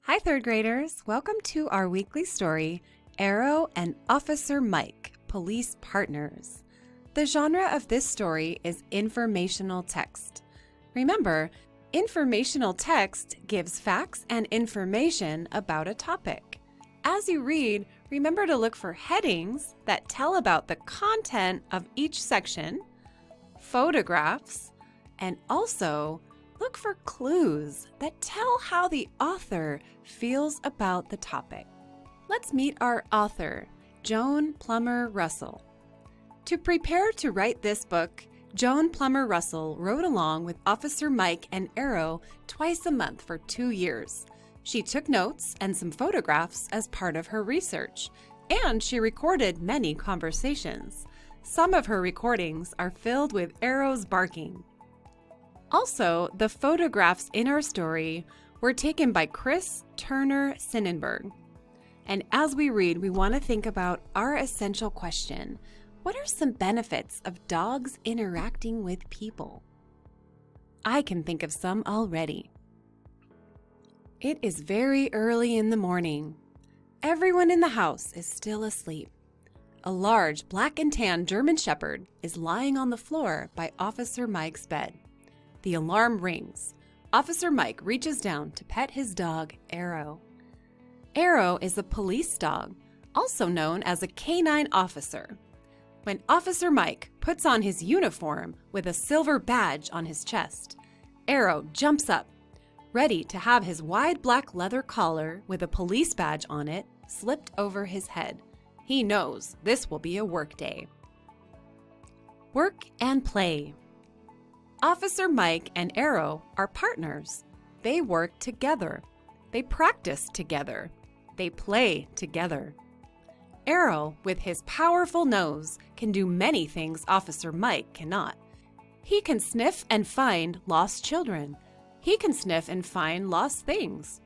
Hi, third graders. Welcome to our weekly story, Aero and Officer Mike, Police Partners. The genre of this story is informational text. Remember, informational text gives facts and information about a topic. As you read, remember to look for headings that tell about the content of each section, photographs, and also look for clues that tell how the author feels about the topic. Let's meet our author, Joan Plummer Russell. To prepare to write this book, Joan Plummer Russell wrote along with Officer Mike and Aero twice a month for 2 years. She took notes and some photographs as part of her research, and she recorded many conversations. Some of her recordings are filled with Aero's barking. Also, the photographs in our story were taken by Chris Turner Sinnenberg. And as we read, we want to think about our essential question: what are some benefits of dogs interacting with people? I can think of some already. It is very early in the morning. Everyone in the house is still asleep. A large black and tan German Shepherd is lying on the floor by Officer Mike's bed. The alarm rings. Officer Mike reaches down to pet his dog, Aero. Aero is a police dog, also known as a canine officer. When Officer Mike puts on his uniform with a silver badge on his chest, Aero jumps up, ready to have his wide black leather collar with a police badge on it slipped over his head. He knows this will be a work day. Work and play. Officer Mike and Aero are partners. They work together. They practice together. They play together. Aero, with his powerful nose, can do many things Officer Mike cannot. He can sniff and find lost children. He can sniff and find lost things.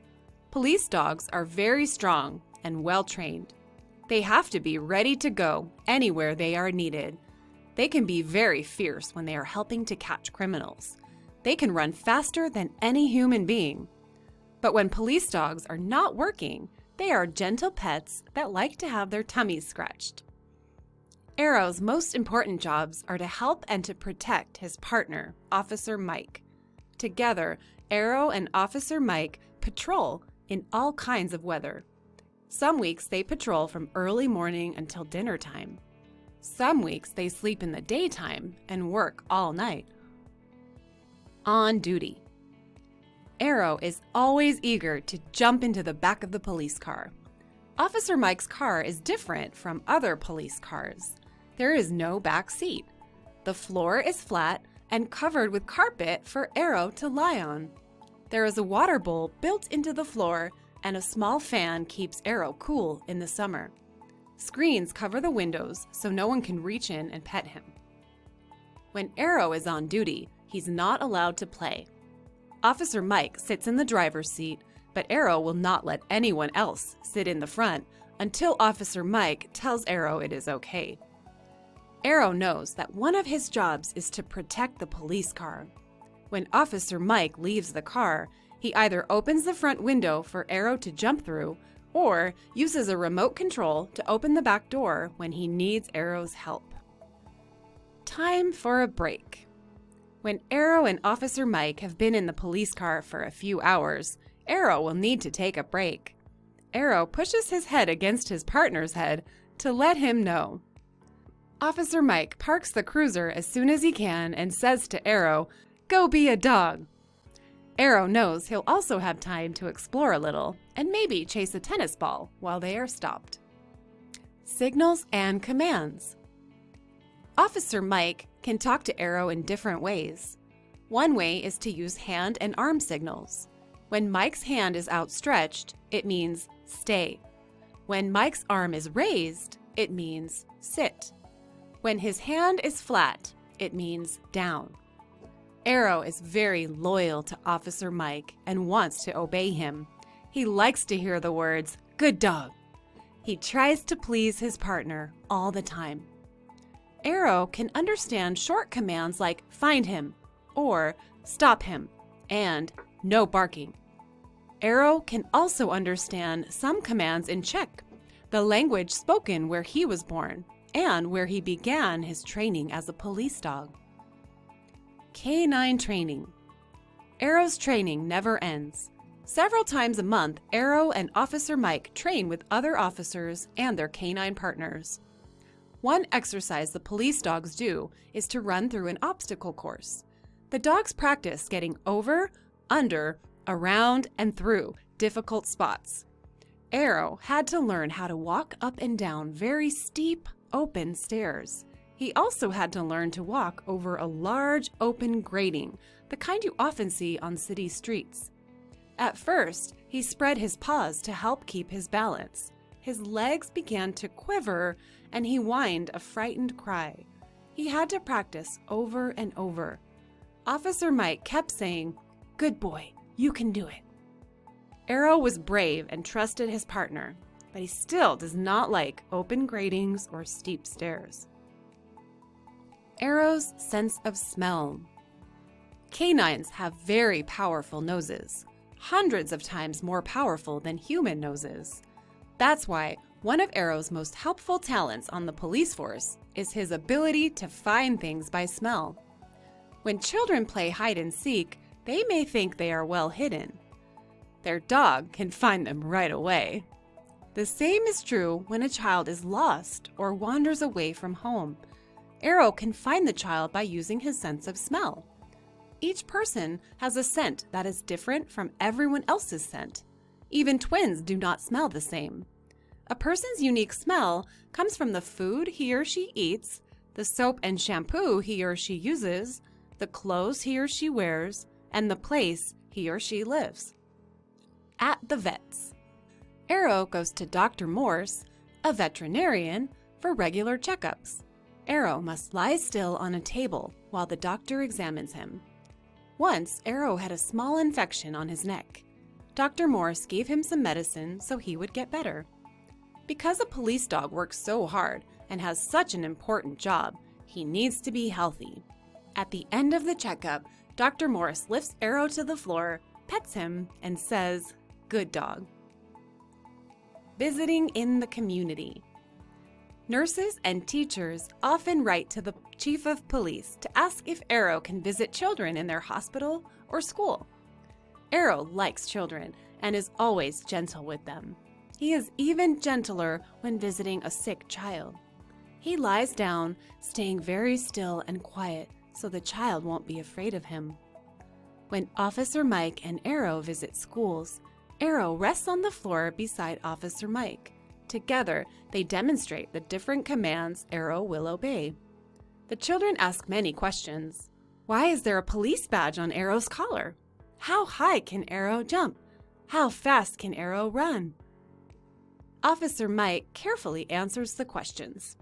Police dogs are very strong and well-trained. They have to be ready to go anywhere they are needed. They can be very fierce when they are helping to catch criminals. They can run faster than any human being. But when police dogs are not working, they are gentle pets that like to have their tummies scratched. Aero's most important jobs are to help and to protect his partner, Officer Mike. Together, Aero and Officer Mike patrol in all kinds of weather. Some weeks they patrol from early morning until dinner time. Some weeks they sleep in the daytime and work all night. On duty. Aero is always eager to jump into the back of the police car. Officer Mike's car is different from other police cars. There is no back seat. The floor is flat and covered with carpet for Aero to lie on. There is a water bowl built into the floor, and a small fan keeps Aero cool in the summer. Screens cover the windows so no one can reach in and pet him. When Aero is on duty, he's not allowed to play. Officer Mike sits in the driver's seat, but Aero will not let anyone else sit in the front until Officer Mike tells Aero it is okay. Aero knows that one of his jobs is to protect the police car. When Officer Mike leaves the car, he either opens the front window for Aero to jump through or uses a remote control to open the back door when he needs Aero's help. Time for a break. When Aero and Officer Mike have been in the police car for a few hours, Aero will need to take a break. Aero pushes his head against his partner's head to let him know. Officer Mike parks the cruiser as soon as he can and says to Aero, "Go be a dog." Aero knows he'll also have time to explore a little and maybe chase a tennis ball while they are stopped. Signals and commands. Officer Mike can talk to Aero in different ways. One way is to use hand and arm signals. When Mike's hand is outstretched, it means stay. When Mike's arm is raised, it means sit. When his hand is flat, it means down. Aero is very loyal to Officer Mike and wants to obey him. He likes to hear the words, "Good dog." He tries to please his partner all the time. Aero can understand short commands like "find him" or "stop him" and "no barking." Aero can also understand some commands in Czech, the language spoken where he was born and where he began his training as a police dog. Canine training. Aero's training never ends. Several times a month, Aero and Officer Mike train with other officers and their canine partners. One exercise the police dogs do is to run through an obstacle course. The dogs practice getting over, under, around, and through difficult spots. Aero had to learn how to walk up and down very steep, open stairs. He also had to learn to walk over a large, open grating, the kind you often see on city streets. At first, he spread his paws to help keep his balance. His legs began to quiver, and he whined a frightened cry. He had to practice over and over. Officer Mike kept saying, "Good boy, you can do it." Aero was brave and trusted his partner, but he still does not like open gratings or steep stairs. Aero's sense of smell. Canines have very powerful noses, hundreds of times more powerful than human noses. That's why one of Aero's most helpful talents on the police force is his ability to find things by smell. When children play hide and seek, they may think they are well hidden. Their dog can find them right away. The same is true when a child is lost or wanders away from home. Aero can find the child by using his sense of smell. Each person has a scent that is different from everyone else's scent. Even twins do not smell the same. A person's unique smell comes from the food he or she eats, the soap and shampoo he or she uses, the clothes he or she wears, and the place he or she lives. At the vet's. Aero goes to Dr. Morse, a veterinarian, for regular checkups. Aero must lie still on a table while the doctor examines him. Once, Aero had a small infection on his neck. Dr. Morse gave him some medicine so he would get better. Because a police dog works so hard and has such an important job, he needs to be healthy. At the end of the checkup, Dr. Morse lifts Aero to the floor, pets him, and says, "Good dog." Visiting in the community. Nurses and teachers often write to the chief of police to ask if Aero can visit children in their hospital or school. Aero likes children and is always gentle with them. He is even gentler when visiting a sick child. He lies down, staying very still and quiet so the child won't be afraid of him. When Officer Mike and Aero visit schools, Aero rests on the floor beside Officer Mike. Together, they demonstrate the different commands Aero will obey. The children ask many questions. Why is there a police badge on Aero's collar? How high can Aero jump? How fast can Aero run? Officer Mike carefully answers the questions.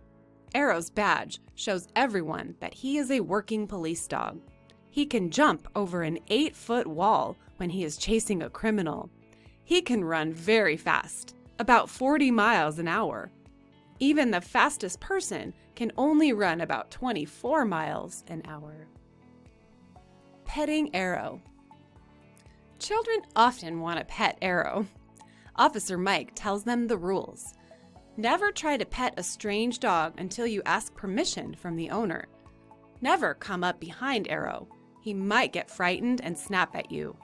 Aero's badge shows everyone that he is a working police dog. He can jump over an 8-foot wall when he is chasing a criminal. He can run very fast, about 40 miles an hour. Even the fastest person can only run about 24 miles an hour. Petting Aero. Children often want to pet Aero. Officer Mike tells them the rules. Never try to pet a strange dog until you ask permission from the owner. Never come up behind Aero. He might get frightened and snap at you.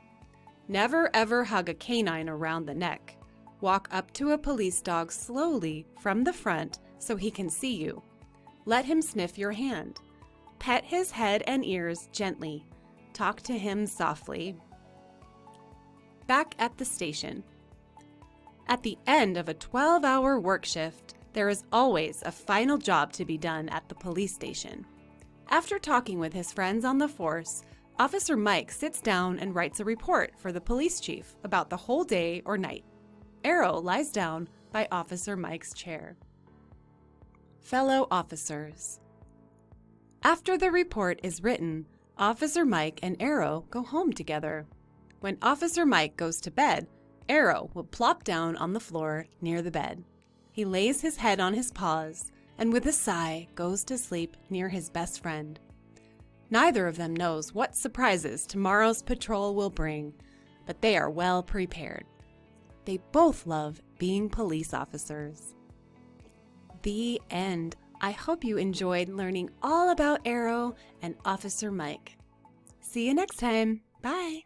Never ever hug a canine around the neck. Walk up to a police dog slowly from the front so he can see you. Let him sniff your hand. Pet his head and ears gently. Talk to him softly. Back at the station. At the end of a 12-hour work shift, there is always a final job to be done at the police station. After talking with his friends on the force, Officer Mike sits down and writes a report for the police chief about the whole day or night. Aero lies down by Officer Mike's chair. Fellow officers. After the report is written, Officer Mike and Aero go home together. When Officer Mike goes to bed, Aero will plop down on the floor near the bed. He lays his head on his paws and with a sigh goes to sleep near his best friend. Neither of them knows what surprises tomorrow's patrol will bring, but they are well prepared. They both love being police officers. The end. I hope you enjoyed learning all about Aero and Officer Mike. See you next time. Bye.